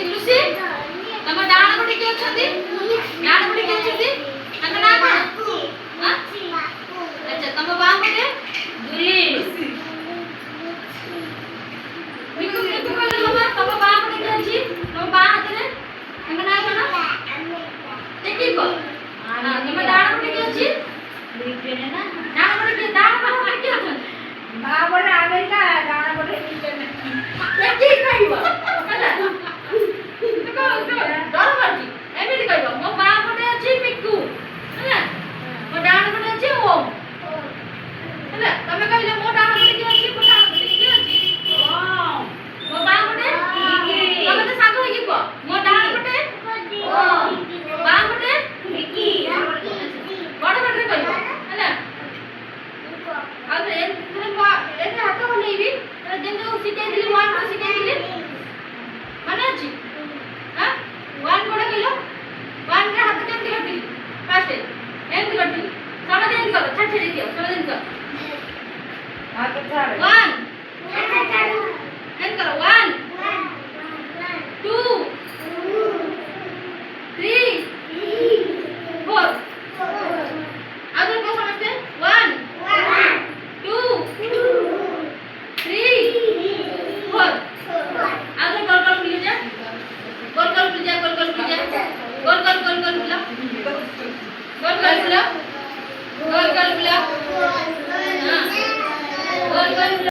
Lucy ତମ ଡାହାଣ ପଟେ କିଏ ଅଛନ୍ତି? ଡାହାଣ ପଟେ କିଏ ଅଛନ୍ତି? ତାଙ୍କ ନାଁ କଣ? ଆଚ୍ଛା ତମ ବାମ ପଟେ ମିକୁ ମିକୁ କହିଲ ତମ ବାମ ପଟେ କିଏ ଅଛି? ତମ ବାମ ହାତରେ ତାଙ୍କ ନାଁ କଣ? ଦେଖି କହ। ତମ ଡାହାଣ ପଟେ କିଏ ଅଛି? ଡାହାଣ ପଟେ କିଏ? ଡାହାଣ ପଟେ କିଏ ଅଛନ୍ତି? ବାମ ପଟେ ଆମେରିକା, ଡାହାଣ ପଟେ ଇଂଲଣ୍ଡ। ଦେଖି କହିବ ହେଲା। ଡର ମାରୁଛି ଏମିତି କହିବ। ମୋ ବାମ ପଟେ ଅଛି ମିକୁ ହେଲା, ମୋ ଡାହାଣ ପଟେ ଅଛି ଓମ୍ ହେଲା। ତମେ କହିଲ ମୋ ଡାହାଣ ପଟେ କିଏ ଅଛି? ମୋ ଡାହାଣ ପଟେ କିଏ ଅଛି? ଓମ୍। ମୋ ବାମ ପଟେ ତମେ ତ ସାଙ୍ଗ ହେଇକି କୁହ। ମୋ ଡାହାଣ ପଟେ ଓମ୍, ବାମ ପଟେ ମିକି। ବଡ ପାଟିରେ କହିବ ହେଲା। ଆଉ ଏତେ ହାତ ହଲେଇବି ଯେମିତି ଶିଖେଇଥିଲି 1 2 ଶିଖେଇଥିଲି ମନେ ଅଛି? ହଁ 1 କୋଡେ କହିଲ? 1 ରେ ହାତ କେମିତି କାଟିଲି? ଫାଷ୍ଟ ଏମିତି କାଟିଲି। ସମସ୍ତେ ଏମିତି କର, ଛାଡ଼ି ଛାଡ଼ି ଦିଅ। ସମସ୍ତେ ଏମିତି କର। हाथ छाड़ 1 ଏମିତି କର। 1 2 3 4 ଆଉ ଥରେ କହ ସମସ୍ତେ 1 2 3 4 ଆଉ ଥରେ ଗୋल ଗୋल ବୁଲି ଯା। गोल गोल बुला, गोल गोल बुला, गोल गोल गोल गोल बुला, गोल गोल बुला, गोल गोल बुला, हाँ, गोल गोल बुला।